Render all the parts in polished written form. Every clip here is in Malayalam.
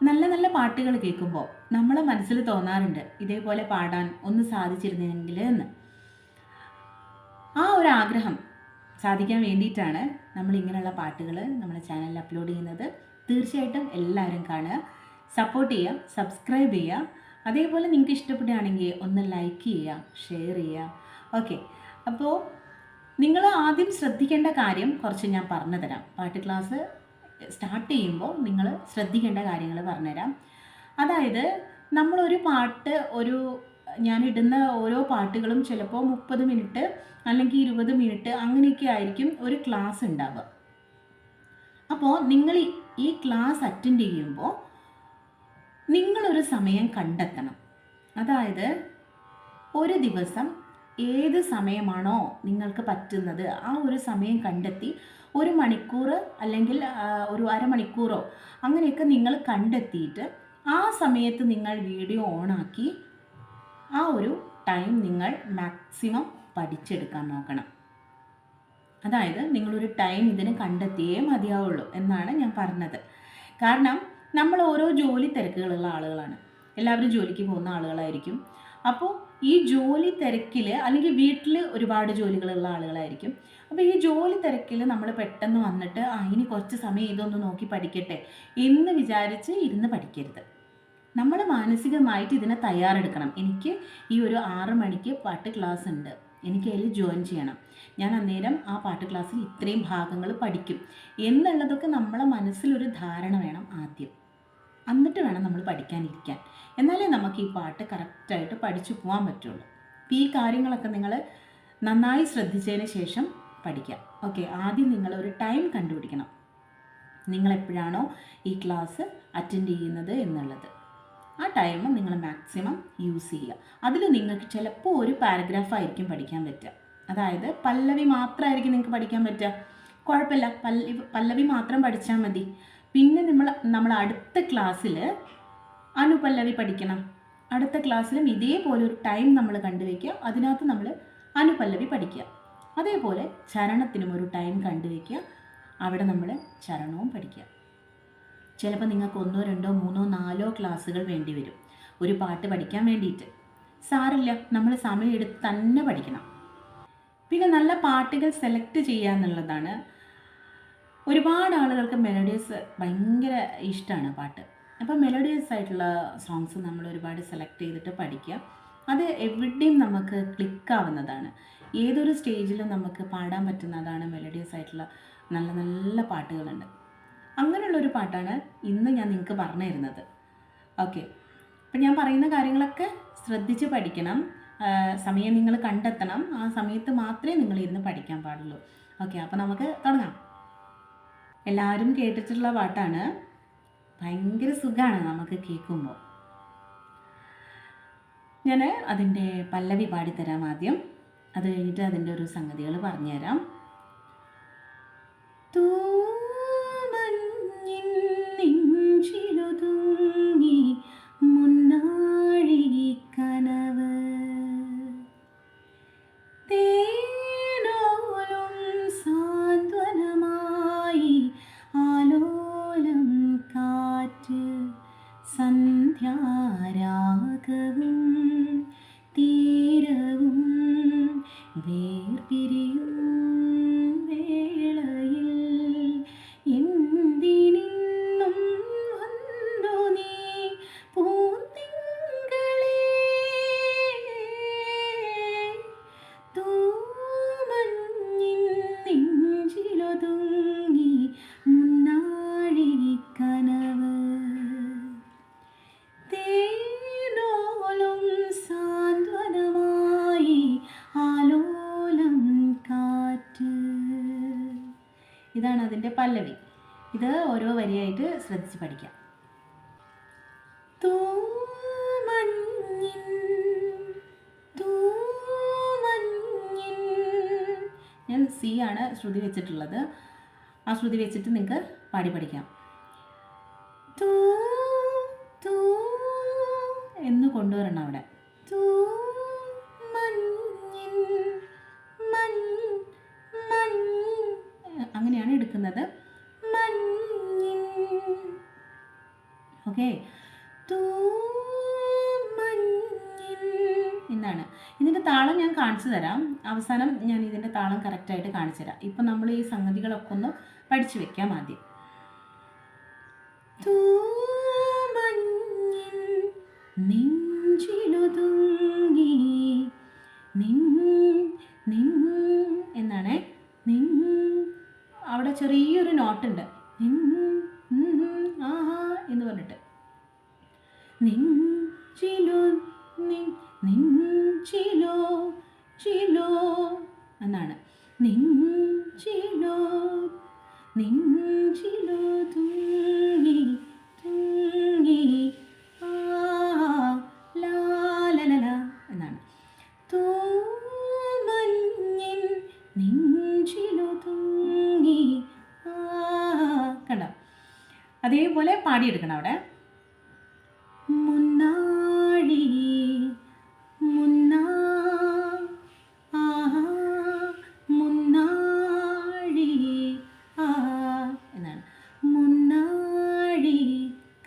നല്ല നല്ല പാട്ടുകൾ കേൾക്കുമ്പോൾ നമ്മളെ മനസ്സിൽ തോന്നാറുണ്ട് ഇതേപോലെ പാടാൻ ഒന്ന് സാധിച്ചിരുന്നെങ്കിൽ എന്ന്. ആ ഒരു ആഗ്രഹം സാധിക്കാൻ വേണ്ടിയിട്ടാണ് നമ്മൾ ഇങ്ങനെയുള്ള പാട്ടുകൾ നമ്മുടെ ചാനലിൽ അപ്ലോഡ് ചെയ്യുന്നത്. തീർച്ചയായിട്ടും എല്ലാവരും കാണുക, സപ്പോർട്ട് ചെയ്യുക, സബ്സ്ക്രൈബ് ചെയ്യുക. അതേപോലെ നിങ്ങൾക്ക് ഇഷ്ടപ്പെടുകയാണെങ്കിൽ ഒന്ന് ലൈക്ക് ചെയ്യുക, ഷെയർ ചെയ്യുക. ഓക്കെ, അപ്പോൾ നിങ്ങൾ ആദ്യം ശ്രദ്ധിക്കേണ്ട കാര്യം കുറച്ച് ഞാൻ പറഞ്ഞു തരാം. പാട്ട് ക്ലാസ് സ്റ്റാർട്ട് ചെയ്യുമ്പോൾ നിങ്ങൾ ശ്രദ്ധിക്കേണ്ട കാര്യങ്ങൾ പറഞ്ഞുതരാം. അതായത് നമ്മളൊരു പാട്ട് ഞാനിടുന്ന ഓരോ പാട്ടുകളും ചിലപ്പോൾ 30 മിനിറ്റ് അല്ലെങ്കിൽ 20 മിനിറ്റ് അങ്ങനെയൊക്കെ ആയിരിക്കും ഒരു ക്ലാസ് ഉണ്ടാവുക. അപ്പോൾ നിങ്ങൾ ഈ ക്ലാസ് അറ്റൻഡ് ചെയ്യുമ്പോൾ നിങ്ങളൊരു സമയം കണ്ടെത്തണം. അതായത് ഒരു ദിവസം ഏത് സമയമാണോ നിങ്ങൾക്ക് പറ്റുന്നത് ആ ഒരു സമയം കണ്ടെത്തി 1 മണിക്കൂർ അല്ലെങ്കിൽ ഒരു അരമണിക്കൂറോ അങ്ങനെയൊക്കെ നിങ്ങൾ കണ്ടെത്തിയിട്ട് ആ സമയത്ത് നിങ്ങൾ വീഡിയോ ഓണാക്കി ആ ഒരു ടൈം നിങ്ങൾ മാക്സിമം പഠിച്ചെടുക്കാൻ നോക്കണം. അതായത് നിങ്ങളൊരു ടൈം ഇതിന് കണ്ടെത്തിയേ മതിയാവുള്ളൂ എന്നാണ് ഞാൻ പറഞ്ഞത്. കാരണം നമ്മൾ ഓരോ ജോലി തിരക്കുകളുള്ള ആളുകളാണ്, എല്ലാവരും ജോലിക്ക് പോകുന്ന ആളുകളായിരിക്കും. അപ്പോൾ ഈ ജോലി തിരക്കിൽ അല്ലെങ്കിൽ വീട്ടിൽ ഒരുപാട് ജോലികളുള്ള ആളുകളായിരിക്കും. അപ്പോൾ ഈ ജോലി തിരക്കിൽ നമ്മൾ പെട്ടെന്ന് വന്നിട്ട് ഇനി കുറച്ച് സമയം ഇതൊന്ന് നോക്കി പഠിക്കട്ടെ എന്ന് വിചാരിച്ച് ഇരുന്ന് പഠിക്കരുത്. നമ്മൾ മാനസികമായിട്ട് ഇതിനെ തയ്യാറെടുക്കണം. എനിക്ക് ഈ ഒരു 6 മണിക്ക് പാട്ട് ക്ലാസ് ഉണ്ട്, എനിക്ക് അതിൽ ജോയിൻ ചെയ്യണം, ഞാൻ അന്നേരം ആ പാട്ട് ക്ലാസ്സിൽ ഇത്രയും ഭാഗങ്ങൾ പഠിക്കും എന്നുള്ളതൊക്കെ നമ്മളെ മനസ്സിലൊരു ധാരണ വേണം ആദ്യം. എന്നിട്ട് വേണം നമ്മൾ പഠിക്കാനിരിക്കാൻ. എന്നാലേ നമുക്ക് ഈ പാട്ട് കറക്റ്റായിട്ട് പഠിച്ചു പോകാൻ പറ്റുള്ളൂ. അപ്പോൾ ഈ കാര്യങ്ങളൊക്കെ നിങ്ങൾ നന്നായി ശ്രദ്ധിച്ചതിന് ശേഷം പഠിക്കാം. ഓക്കെ, ആദ്യം നിങ്ങളൊരു ടൈം കണ്ടുപിടിക്കണം, നിങ്ങളെപ്പോഴാണോ ഈ ക്ലാസ് അറ്റൻഡ് ചെയ്യുന്നത് എന്നുള്ളത്. ആ ടൈം നിങ്ങൾ മാക്സിമം യൂസ് ചെയ്യുക. അതിൽ നിങ്ങൾക്ക് ചിലപ്പോൾ ഒരു പാരഗ്രാഫായിരിക്കും പഠിക്കാൻ പറ്റുക. അതായത് പല്ലവി മാത്രമായിരിക്കും നിങ്ങൾക്ക് പഠിക്കാൻ പറ്റുക. കുഴപ്പമില്ല, പല്ലവി മാത്രം പഠിച്ചാൽ മതി. പിന്നെ നമ്മൾ അടുത്ത ക്ലാസ്സിൽ അനുപല്ലവി പഠിക്കണം. അടുത്ത ക്ലാസ്സിലും ഇതേപോലെ ഒരു ടൈം നമ്മൾ കണ്ടുവയ്ക്കുക, അതിനകത്ത് നമ്മൾ അനുപല്ലവി പഠിക്കുക. അതേപോലെ ചരണത്തിനും ഒരു ടൈം കണ്ടുവയ്ക്കുക, അവിടെ നമ്മൾ ചരണവും പഠിക്കുക. ചിലപ്പോൾ നിങ്ങൾക്ക് 1, 2, 3, 4 ക്ലാസ്സുകൾ വേണ്ടി വരും ഒരു പാട്ട് പഠിക്കാൻ വേണ്ടിയിട്ട്. സാരമില്ല, നമ്മൾ സമയമെടുത്ത് തന്നെ പഠിക്കണം. പിന്നെ നല്ല പാട്ടുകൾ സെലക്ട് ചെയ്യുക എന്നുള്ളതാണ്. ഒരുപാട് ആളുകൾക്ക് മെലഡീസ് ഭയങ്കര ഇഷ്ടമാണ് പാട്ട്. അപ്പോൾ മെലഡീസ് ആയിട്ടുള്ള സോങ്സ് നമ്മൾ ഒരുപാട് സെലക്ട് ചെയ്തിട്ട് പഠിക്കുക. അത് എവിടെയും നമുക്ക് ക്ലിക്കാവുന്നതാണ്, ഏതൊരു സ്റ്റേജിലും നമുക്ക് പാടാൻ പറ്റുന്നതാണ്. മെലഡീസ് ആയിട്ടുള്ള നല്ല നല്ല പാട്ടുകളുണ്ട്. അങ്ങനെയുള്ളൊരു പാട്ടാണ് ഇന്ന് ഞാൻ നിങ്ങൾക്ക് പറഞ്ഞു തരുന്നത്. ഓക്കെ, അപ്പം ഞാൻ പറയുന്ന കാര്യങ്ങളൊക്കെ ശ്രദ്ധിച്ച് പഠിക്കണം. സമയം നിങ്ങൾ കണ്ടെത്തണം. ആ സമയത്ത് മാത്രമേ നിങ്ങൾ ഇരുന്ന് പഠിക്കാൻ പാടുള്ളൂ. ഓക്കെ, അപ്പോൾ നമുക്ക് തുടങ്ങാം. എല്ലാവരും കേട്ടിട്ടുള്ള പാട്ടാണ്, ഭയങ്കര സുഖമാണ് നമുക്ക് കേൾക്കുമ്പോൾ. ഞാൻ അതിൻ്റെ പല്ലവി പാടിത്തരാം ആദ്യം, അത് കഴിഞ്ഞിട്ട് അതിൻ്റെ ഒരു സംഗതികൾ പറഞ്ഞുതരാം. നെഞ്ചിലൊതുങ്ങി മുന്നാഴി കനവ് തേനോലും സാന്ത്വനമായി ആലോലം കാറ്റ് സന്ധ്യാരാഗവും തീരവും വേർപിരിയും വേളയിൽ എന്തിനിന്നും വന്നു നീ പൂത്തിങ്കളേ തൂമഞ്ഞിൻ നെഞ്ചിലൊതുങ്ങി മുന്നാഴി കനവ് തേനോലും സാന്ത്വനമായി ആലോലം കാറ്റ്. ഇതാണ് അതിൻ്റെ പല്ലവി. ഇത് ഓരോ വരിയായിട്ട് ശ്രദ്ധിച്ച് പഠിക്കാം. ഞാൻ സി ആണ് ശ്രുതി വെച്ചിട്ടുള്ളത്. ആ ശ്രുതി വെച്ചിട്ട് നിങ്ങൾക്ക് പാടി പഠിക്കാം. തൂ തൂ എന്ന് കൊണ്ടുവരണം അവിടെ. തൂ മഞ്ഞിൻ അങ്ങനെയാണ് എടുക്കുന്നത്. മഞ്ഞിൻ. ഓക്കെ. എന്നാണ് ഇതിൻ്റെ താളം ഞാൻ കാണിച്ചു തരാം. അവസാനം ഞാൻ ഇതിൻ്റെ താളം കറക്റ്റായിട്ട് കാണിച്ചു തരാം. ഇപ്പം നമ്മൾ ഈ സംഗതികളൊക്കെ ഒന്ന് പഠിച്ചു വെക്കാം ആദ്യം. നെഞ്ചിലൊതുങ്ങി എന്നാണ്. അവിടെ ചെറിയൊരു നോട്ടുണ്ട് ആഹാ എന്ന് പറഞ്ഞിട്ട്. നെഞ്ചിലോ എന്നാണ്. നെഞ്ചിലോ തുങ്ങി എന്നാണ്. തൂമഞ്ഞിൻ നെഞ്ചിലോ തുങ്ങി കണ്ടോ? അതേപോലെ പാടിയെടുക്കണം അവിടെ. മുന്നാഴി എന്നാണ്. മുന്നാഴി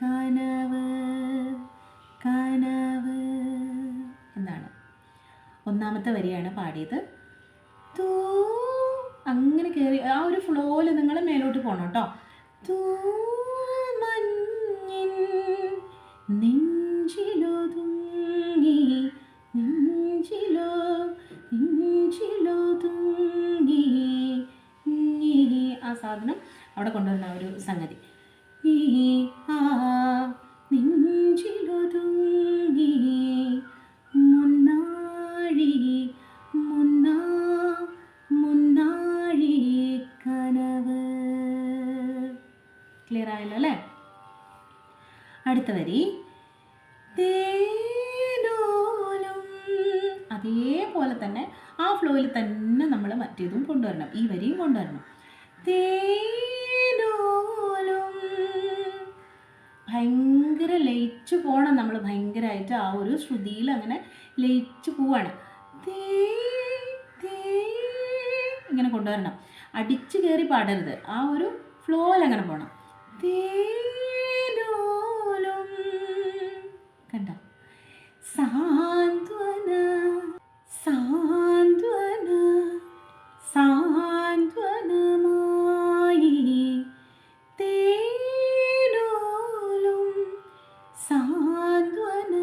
കനവ് എന്നാണ്. ഒന്നാമത്തെ വരിയാണ് പാടിയത്. അങ്ങനെ കയറി ആ ഒരു ഫ്ലോയിൽ നിങ്ങൾ മേലോട്ട് പോകണം കേട്ടോ. തൂമഞ്ഞിൻ നെഞ്ചിലൊതുങ്ങി ആ സാധനം അവിടെ കൊണ്ടുവരുന്ന ഒരു സംഗതി. നെഞ്ചിലൊതുങ്ങി മുന്നാഴി കനവ്. ക്ലിയർ ആയല്ലോ അല്ലേ? അടുത്ത വരി തേനോലും. അതേപോലെ തന്നെ ആ ഫ്ലോയിൽ തന്നെ നമ്മൾ മറ്റേതും കൊണ്ടുവരണം, ഈ വരിയും കൊണ്ടുവരണം. തേനോലും ഭയങ്കര ലയിച്ചു പോകണം നമ്മൾ, ഭയങ്കരമായിട്ട് ആ ഒരു ശ്രുതിയിൽ അങ്ങനെ ലയിച്ചു പോവാണ്. ഇങ്ങനെ കൊണ്ടുവരണം, അടിച്ചു കയറി പാടരുത്, ആ ഒരു ഫ്ലോയിൽ അങ്ങനെ പോകണം. തേനോലും കണ്ടോ? സാന്ത്വനമായി തേനോലും സാന്ത്വനമായി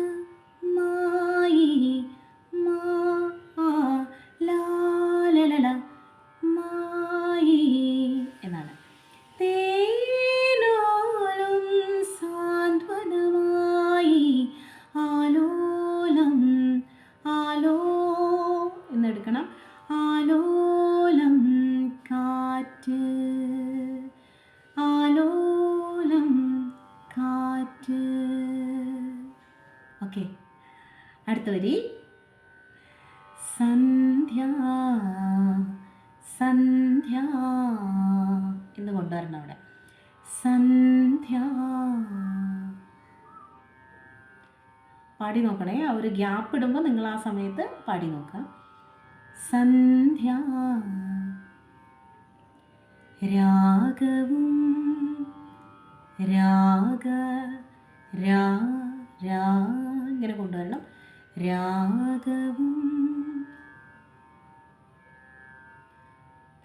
മായി എന്നാണ്. തേനോലും സാന്ത്വനമായി ആലോലം എന്നെടുക്കണം. ആലോലം കാറ്റ് ഓക്കെ. അടുത്ത വരി സന്ധ്യ എന്ന് കൊണ്ടുവരണം അവിടെ. സന്ധ്യ പാടി നോക്കണേ. ആ ഒരു ഗ്യാപ്പ് ഇടുമ്പോൾ നിങ്ങൾ ആ സമയത്ത് പാടി നോക്കുക. സന്ധ്യ രാഗവും ഇങ്ങനെ കൊണ്ടുവരണം. രാഗവും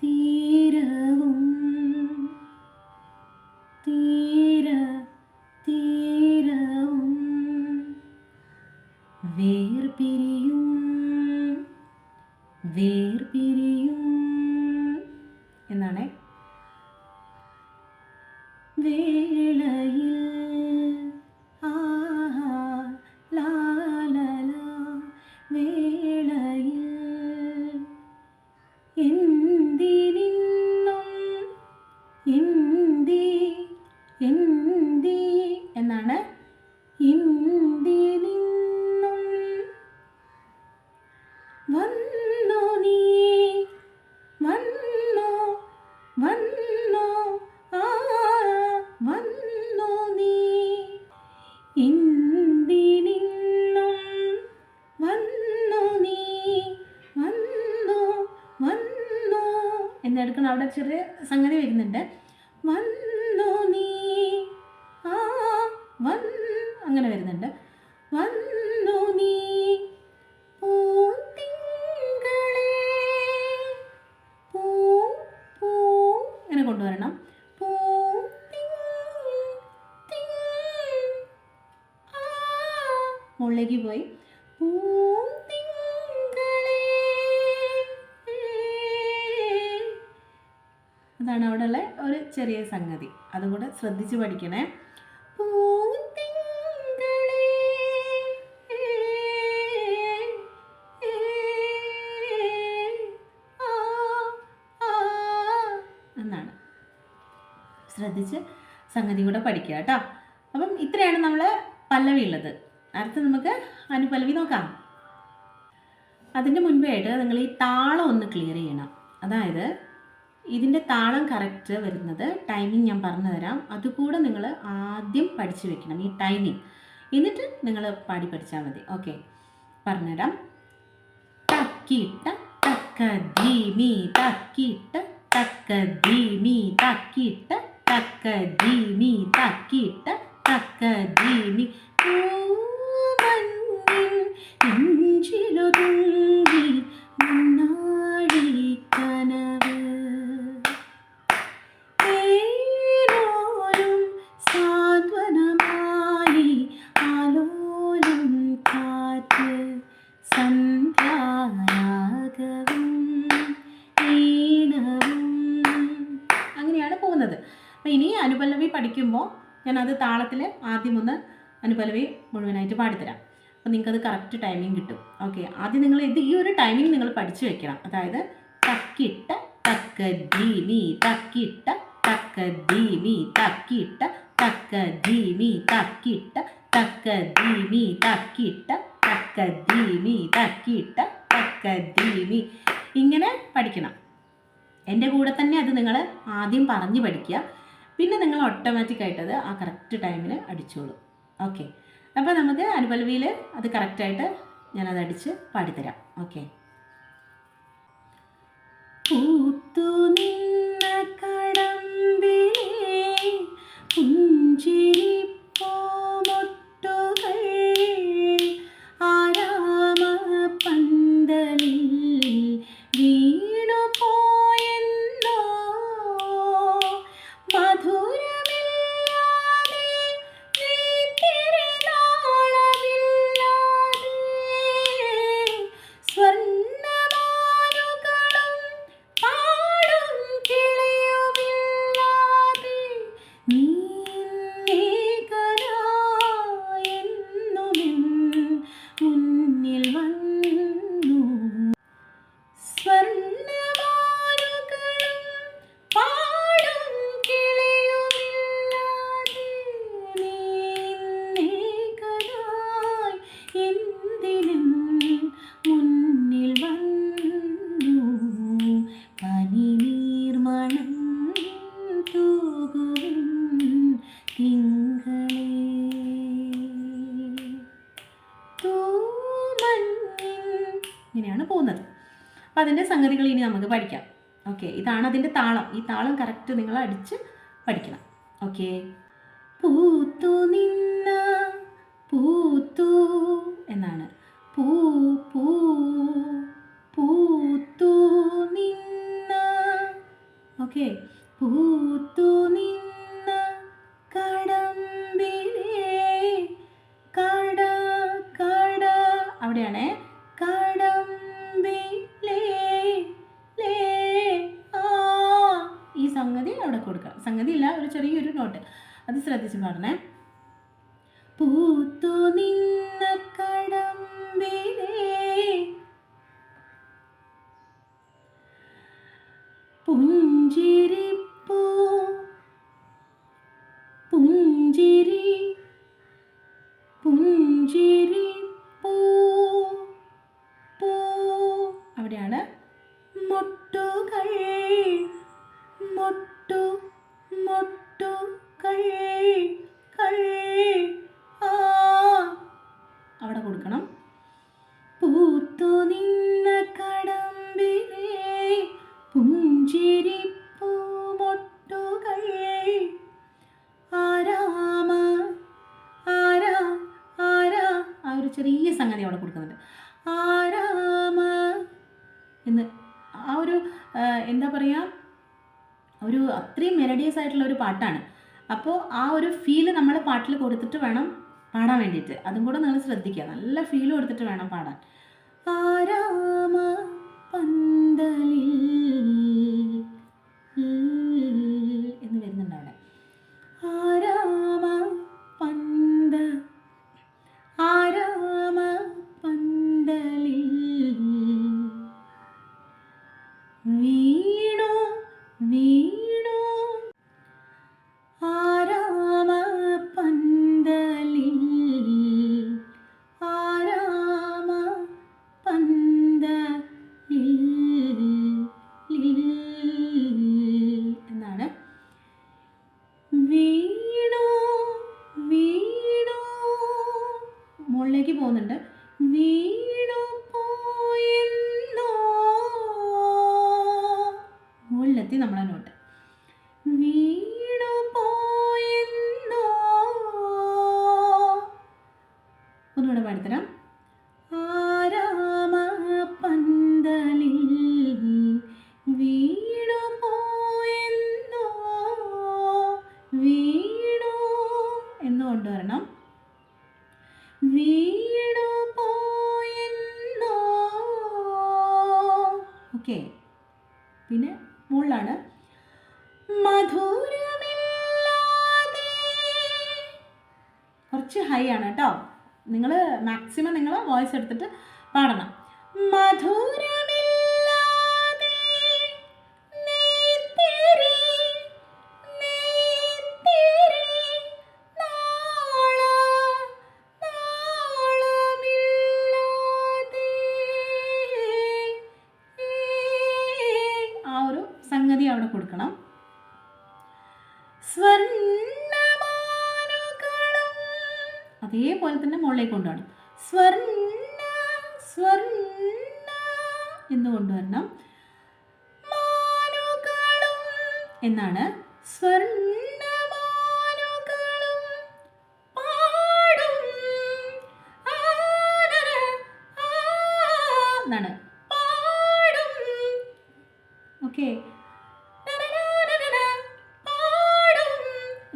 തീരവും വേർപിരിയും എന്നാണ്. വേളയിൽ വേളയിൽ എന്തി എന്നാണ്. എന്തിനിന്നും വന്നു നീ വന്നു എന്തിനിന്നും വന്നു നീ എന്നെടുക്കണം. അവിടെ ചെറിയ സംഗതി വരുന്നുണ്ട്. വന്നു നീ വന്നു അങ്ങനെ വരുന്നുണ്ട്. വന്നു നീ പൂത്തിങ്കളേ, പൂ പൂ ഇങ്ങനെ കൊണ്ടുവരണം. മുകളിലേക്ക് പോയി അതാണ് അവിടെയുള്ള ഒരു ചെറിയ സംഗതി. അതും കൂടെ ശ്രദ്ധിച്ച് പഠിക്കണേ. എന്നാണ്, ശ്രദ്ധിച്ച് സംഗതി കൂടെ പഠിക്കുക കേട്ടോ. അപ്പം ഇത്രയാണ് നമ്മൾ പല്ലവി ഉള്ളത്. അടുത്ത് നമുക്ക് അനുപല്ലവി നോക്കാം. അതിൻ്റെ മുൻപായിട്ട് നിങ്ങൾ ഈ താളം ഒന്ന് ക്ലിയർ ചെയ്യണം. അതായത് ഇതിൻ്റെ താളം കറക്റ്റ് വരുന്നത് ടൈമിംഗ് ഞാൻ പറഞ്ഞു തരാം, അതുകൂടെ നിങ്ങൾ ആദ്യം പഠിച്ചു വെക്കണം, ഈ ടൈമിംഗ്. എന്നിട്ട് നിങ്ങൾ പാടി പഠിച്ചാൽ മതി. ഓക്കെ, പറഞ്ഞുതരാം. തക്കിട്ട തക്ക ധീമി തക്കിട്ട തക്ക ധീമി തക്കിട്ട തക്ക ധീമി തക്കിട്ട തക്ക ധീമി ിലൊതുങ്ങി മുന്നാടി കനവ് ഏരോരും സാന്ത്വനമായി ആലോലം കാറ്റ് സന്ധ്യാരാഗവും ഈണവും. അങ്ങനെയാണ് പോകുന്നത്. അപ്പം ഇനി അനുപല്ലവി പഠിക്കുമ്പോൾ ഞാനത് താളത്തിൽ ആദ്യം ഒന്ന് അനുപല്ലവി മുഴുവനായിട്ട് പാടിത്തരാം. അപ്പോൾ നിങ്ങൾക്കത് കറക്റ്റ് ടൈമിംഗ് കിട്ടും. ഓക്കെ, ആദ്യം നിങ്ങൾ ഈ ഒരു ടൈമിംഗ് നിങ്ങൾ പഠിച്ചു വെക്കണം. അതായത് തക്കിട്ട തക്ക ധീമി തക്കിട്ട തക്ക ധീമി തക്കിട്ട തക്ക ധീമി തക്കിട്ട തക്ക ധീമി തക്കിട്ട തക്ക ധീമി തക്കിട്ട തക്ക ധീമി, ഇങ്ങനെ പഠിക്കണം. എൻ്റെ കൂടെ തന്നെ അത് നിങ്ങൾ ആദ്യം പറഞ്ഞ് പഠിക്കുക. പിന്നെ നിങ്ങൾ ഓട്ടോമാറ്റിക്കായിട്ടത് ആ കറക്റ്റ് ടൈമിന് അടിച്ചോളൂ. ഓക്കെ, അപ്പോൾ നമുക്ക് അനുപല്ലവിയിൽ അത് കറക്റ്റായിട്ട് ഞാനത് അടിച്ച് പാടിത്തരാം. ഓക്കെ. പൂത്തു നിന്ന കടമ്പിലേ പുഞ്ചിരി പൂമൊട്ടുകൾ ആരാമ പന്തലിൽ വീണു പോയെന്നോ മധുരമില്ലാതെ സ്വർണ്ണമാനുകളും പാടും കിളിയുമില്ലാതെ നീകനായെന്നുമെൻ മുന്നിൽ വന്നു. സ്വർണ്ണമാനുകളും പാടും കിളിയുമില്ലാതെ നീകനായി എന്തിനും മുന്നിൽ വന്നു. പനിനീർമണം തൂകുവിൻ തിങ്കളേ തൂമഞ്ഞിൻ. ഇങ്ങനെയാണ് പോകുന്നത്. അപ്പം അതിൻ്റെ സംഗതികൾ ഇനി നമുക്ക് പഠിക്കാം. ഓക്കെ, ഇതാണ് അതിൻ്റെ താളം. ഈ താളം കറക്റ്റ് നിങ്ങൾ അടിച്ച് പഠിക്കണം. ഓക്കെ. പൂത്തു നിന്ന പൂത്തു എന്നാണ്. പൂ പൂ പൂത്തു നിന്ന. ഓക്കെ, പൂത്തു നിന്ന കടമ്പിലേ കട കട അവിടെയാണേ. കടമ്പിലേ ലേ ആ, ഈ സംഗതി അവിടെ കൊടുക്കണം. സംഗതി ഇല്ല, ഒരു ചെറിയൊരു നോട്ട്, അത് ശ്രദ്ധിച്ച് പാടണേ. പൂത്തു നിന്ന കടമ്പിലേ പുഞ്ചിരിപ്പൂ പുഞ്ചിരി പുഞ്ചിരിപ്പൂ പൂ അവിടെയാണ്. മൊട്ടുകൾ മൊട്ടു മൊട്ടുകൾ കൾ ആ അവിടെ കൊടുക്കണം. പൂത്തു നിന്ന കടമ്പിലേ പുഞ്ചിരിപ്പൂ മൊട്ടുകൾ ആരാമ ചെറിയ സംഗതി അവിടെ കൊടുക്കുന്നുണ്ട്. ആരാമ എന്ന് ആ ഒരു എന്താ പറയുക, ഒരു അത്രയും മെലഡിയസ് ആയിട്ടുള്ള ഒരു പാട്ടാണ്. അപ്പോൾ ആ ഒരു ഫീല് നമ്മൾ പാട്ടിൽ കൊടുത്തിട്ട് വേണം പാടാൻ വേണ്ടിയിട്ട്. അതും കൂടെ നിങ്ങൾ ശ്രദ്ധിക്കുക, നല്ല ഫീൽ കൊടുത്തിട്ട് വേണം പാടാൻ. ആരാമ പന്തലിൽ എന്ന് വരുന്നുണ്ട് അവിടെ. ആരാമ പന്തലിൽ വീണു വീണു ആരാമ പന്തലിൽ ആരാമ പന്തലിൽ എന്നാണ്. വീണു വീണു മുകളിലേക്ക് പോകുന്നുണ്ട്. വീണു പോയെന്നോ മുകളിലെത്തി നമ്മളെ നോട്ട്. വീണു പോയെന്നോ ഒന്നുകൂടെ പാടിത്തരാം. ആരാമ പന്തലിൽ വീണു പോയെന്നോ വീണു എന്ന് കൊണ്ടുവരണം. വീണു പോയെന്നോ. ഓക്കെ, പിന്നെ മുകളിലാണ്. മധുരമില്ലാതെ കുറച്ച് ഹൈ ആണ് കേട്ടോ. നിങ്ങൾ മാക്സിമം നിങ്ങൾ വോയിസ് എടുത്തിട്ട് പാടണം. മധുരമില്ലാതെ നെയ്ത്തിരി നെയ്ത്തിരി നാളമില്ലാതെ ആ ഒരു സംഗതി അവിടെ കൊടുക്കണം. സ്വർണ്ണമാനുകളും അതേപോലെ തന്നെ മുകളിലേക്ക് കൊണ്ടുവരണം. സ്വർണ്ണ സ്വർണ്ണ എന്ന് കൊണ്ടുവരണം. മാനുകളും എന്നാണ്. സ്വർണ്ണമാനുകളും പാടും എന്നാണ്. പാടും. ഓക്കെ,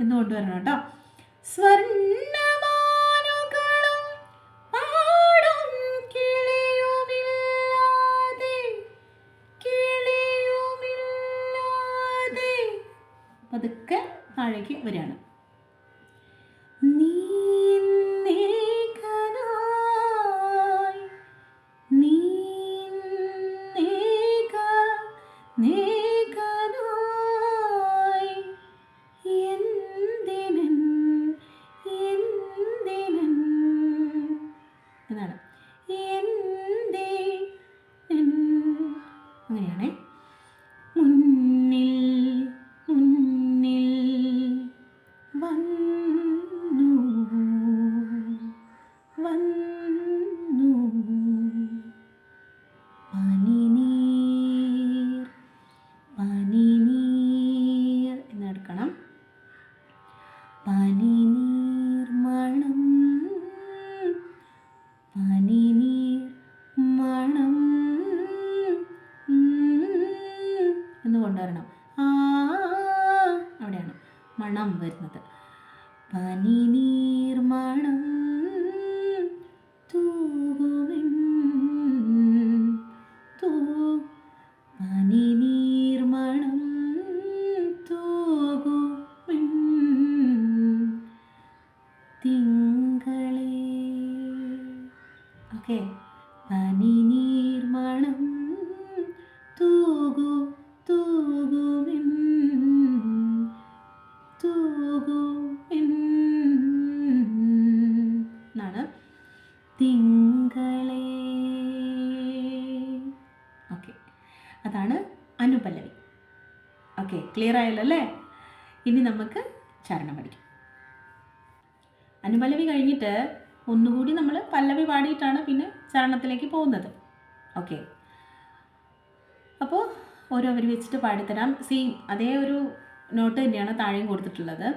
എന്ന് കൊണ്ടുവരണം കേട്ടോ. സ്വർണ്ണമാനുകളും പാടും കിളിയുമില്ലാതെ കിളിയുമില്ലാതെ പതുക്കെ താഴേക്ക് വരികയാണ്. നീന്നേകനായി നീന്നേകനായി എന്തിനൻ എന്തിനൻ എന്നാണ്. എന്തിനൻ അങ്ങനെയാണേ. മുന്നിൽ മുന്നിൽ വന്നു വന്നു പനിനീർ പനിനീർ എന്നെടുക്കണം. പനിനീർ മണം പനിനീർ മണം എന്ന് കൊണ്ടുവരണം. അവിടെയാണ് മണം വരുന്നത്. പനിനീർ മണം തൂകുമെൻ പനിനീർ മണം തൂകുമെൻ തിങ്കളേ. ഓക്കെ, പനിനീർ മണം തൂകുമെൻ എന്നാണ്. തിങ്കളേ. ഓക്കെ, അതാണ് അനുപല്ലവി. ഓക്കെ, ക്ലിയർ ആയല്ലോ അല്ലേ? ഇനി നമുക്ക് ചരണം പഠിക്കാം. അനുപല്ലവി കഴിഞ്ഞിട്ട് ഒന്നുകൂടി നമ്മൾ പല്ലവി പാടിയിട്ടാണ് പിന്നെ ചരണത്തിലേക്ക് പോകുന്നത്. ഓക്കെ, അപ്പോൾ ഓരോ വരി വെച്ചിട്ട് പാടിത്തരാം. സെയിം അതേ ഒരു നോട്ട് തന്നെയാണ് താഴെയും കൊടുത്തിട്ടുള്ളത്.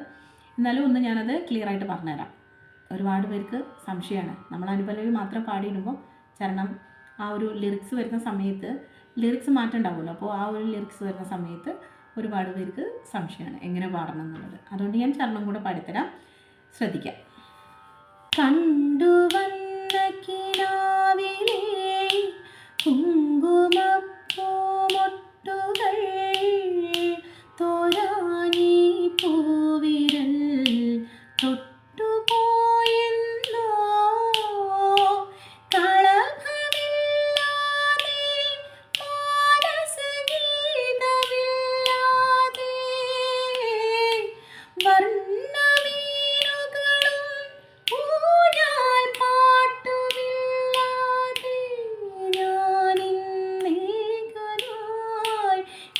എന്നാലും ഒന്ന് ഞാനത് ക്ലിയർ ആയിട്ട് പറഞ്ഞുതരാം. ഒരുപാട് പേർക്ക് സംശയമാണ്. നമ്മൾ അനുപല്ലവി മാത്രം പാടിയിടുമ്പോൾ ചരണം ആ ഒരു ലിറിക്സ് വരുന്ന സമയത്ത് ലിറിക്സ് മാറ്റം ഉണ്ടാവുമല്ലോ. അപ്പോൾ ആ ഒരു ലിറിക്സ് വരുന്ന സമയത്ത് ഒരുപാട് പേർക്ക് സംശയമാണ് എങ്ങനെ പാടണം എന്നുള്ളത്. അതുകൊണ്ട് ഞാൻ ചരണം കൂടെ പാടിത്തരാം, ശ്രദ്ധിക്കാം. കണ്ടുവന്ന കിനാവിലെ കുങ്കുമപ്പൂമൊട്ടുകൾ തോരാഞ്ഞി പൂവിരൽ തൊട്ടുപോയെന്നോ കളഭമില്ലാതെ മാനസഗീതമില്ലാതെ വർണ്ണമീനുകളും ഊഞ്ഞാൽ പാട്ടുമില്ലാതെ ഞാനിന്നേകനായി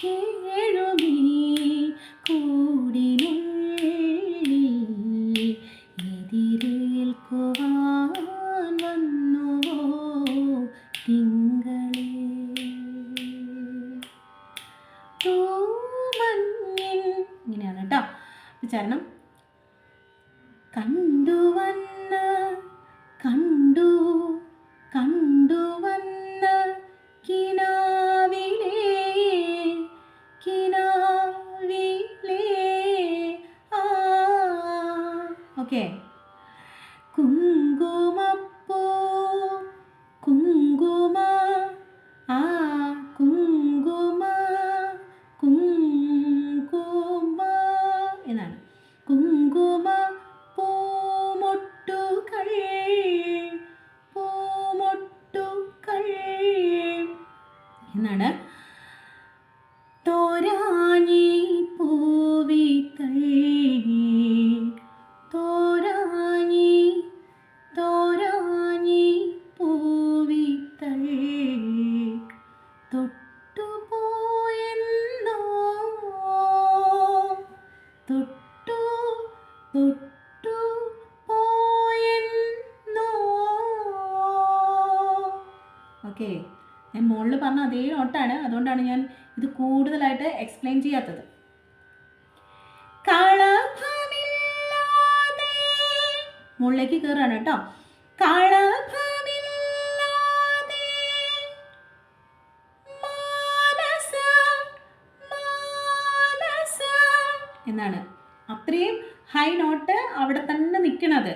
കേഴുമീ കൂടിനുള്ളിൽ എതിരേൽക്കുവാൻ വന്നുവോ തിങ്കളേ. തൂമഞ്ഞിൻ ഇങ്ങനെയാണ് കേട്ടോ ചരണം. കണ്ടുവന്ന കിനാവിലേ ഓക്കെ. കുങ്കുമപ്പൂ കുങ്കുമ ആ കുങ്കുമ എന്നാണ്. കുങ്കുമ പൂമൊട്ടുകൾ എന്നാണ്. തോരാഞ്ഞി പൂവിതൾ തോരാഞ്ഞി പൂവിതൾ തൊട്ടുപോയെന്നോ തൊട്ടുപോയെന്നോ. ഓക്കെ, ഞാൻ മുകളിൽ പറഞ്ഞ അതേ നോട്ടാണ്, അതുകൊണ്ടാണ് ഞാൻ ഇത് കൂടുതലായിട്ട് എക്സ്പ്ലെയിൻ ചെയ്യാത്തത്. കളഭമില്ലാതെ മുകളിലേക്ക് കയറാണ് കേട്ടോ. കളഭമില്ലാതെ മാനസ എന്നാണ്. അത്രയും ഹൈ നോട്ട് അവിടെ തന്നെ നിൽക്കണത്,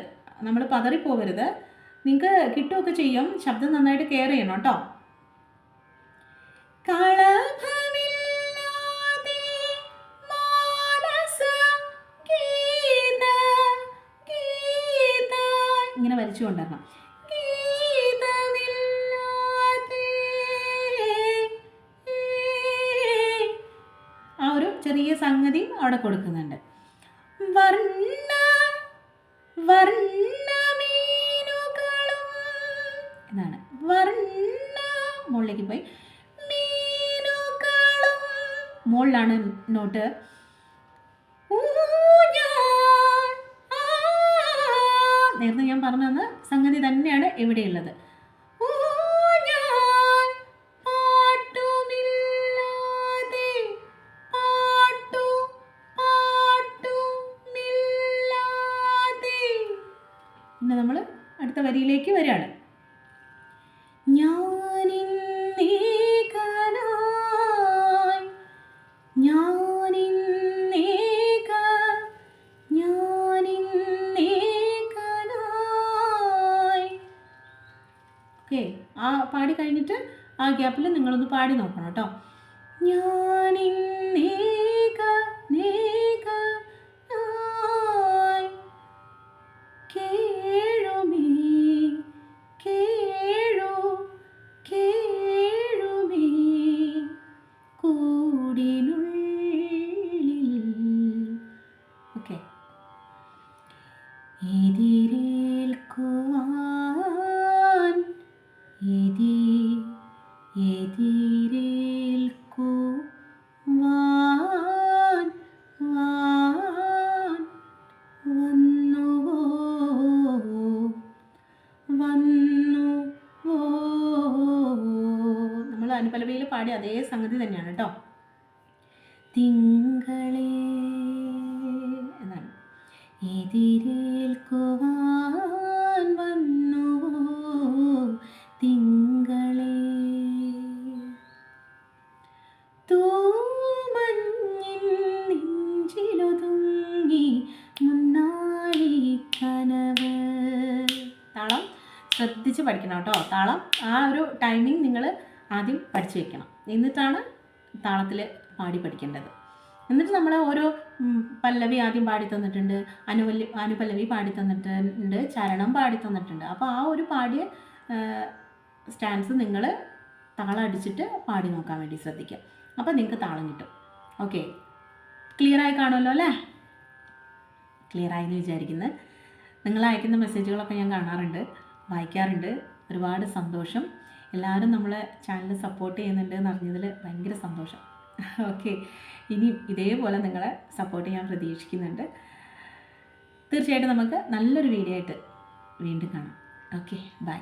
നമ്മൾ പതറിപ്പോവരുത്. നിങ്ങൾക്ക് കിട്ടുകയൊക്കെ ചെയ്യും, ശബ്ദം നന്നായിട്ട് കെയർ ചെയ്യണം കേട്ടോ. കളഭമില്ലാതെ മാനസ ഗീത ഇങ്ങനെ വരച്ചു കൊണ്ടുവരണം. ഗീതമില്ലാതെ ആ ഒരു ചെറിയ സംഗതി അവിടെ കൊടുക്കുന്നുണ്ട്. വർണ്ണമീനുകളും എന്നാണ്. വർണ്ണ മുകളിലേക്ക് പോയി മീനുകളും മുകളിലാണ് നോട്ട്. നേരത്തെ ഞാൻ പറഞ്ഞു തന്ന സംഗതി തന്നെയാണ് ഇവിടെയുള്ളത്. പിന്നെ നമ്മൾ അടുത്ത വരിയിലേക്ക് വരികയാണ്. ഓക്കെ, ആ പാടി കഴിഞ്ഞിട്ട് ആ ഗ്യാപ്പിൽ നിങ്ങളൊന്ന് പാടി നോക്കണം കേട്ടോ. ഓക്കെ, എതിരേൽക്കുവാൻ നമ്മൾ അനുപല്ലവിയിൽ പാടി അതേ സംഗതി തന്നെയാണ് കേട്ടോ. തിങ്കളേ എന്നാണ്. എതിരേൽക്കുവാൻ വന്നു തിങ്കളേ തൂമഞ്ഞിൻ നെഞ്ചിലൊതുങ്ങി മുന്നാഴി കനവ്. താളം ശ്രദ്ധിച്ച് പഠിക്കണം കേട്ടോ. താളം ആ ഒരു ടൈമിംഗ് നിങ്ങൾ ആദ്യം പഠിച്ചു വെക്കണം, എന്നിട്ടാണ് താളത്തിൽ പാടി പഠിക്കേണ്ടത്. എന്നിട്ട് നമ്മൾ ഓരോ പല്ലവി ആദ്യം പാടി തന്നിട്ടുണ്ട്, അനുപല്ലവി പാടി തന്നിട്ടുണ്ട്, ചരണം പാടി തന്നിട്ടുണ്ട്. അപ്പോൾ ആ ഒരു പാടിയ സ്റ്റാൻസ് നിങ്ങൾ താളം അടിച്ചിട്ട് പാടി നോക്കാൻ വേണ്ടി ശ്രദ്ധിക്കുക. അപ്പോൾ നിങ്ങൾക്ക് താളം കിട്ടും. ഓക്കെ, ക്ലിയറായി കാണുമല്ലോ അല്ലേ? ക്ലിയറായി എന്ന് വിചാരിക്കുന്നത്. നിങ്ങൾ അയക്കുന്ന മെസ്സേജുകളൊക്കെ ഞാൻ കാണാറുണ്ട്, വായിക്കാറുണ്ട്. ഒരുപാട് സന്തോഷം. എല്ലാവരും നമ്മളെ ചാനൽ സപ്പോർട്ട് ചെയ്യുന്നുണ്ട് എന്ന് അറിഞ്ഞതിൽ ഭയങ്കര സന്തോഷം. ഓക്കെ, ഇനി ഇതേപോലെ നിങ്ങളെ സപ്പോർട്ട് ചെയ്യാൻ പ്രതീക്ഷിക്കുന്നുണ്ട്. തീർച്ചയായിട്ടും നമുക്ക് നല്ലൊരു വീഡിയോ ആയിട്ട് വീണ്ടും കാണാം. Okay, by.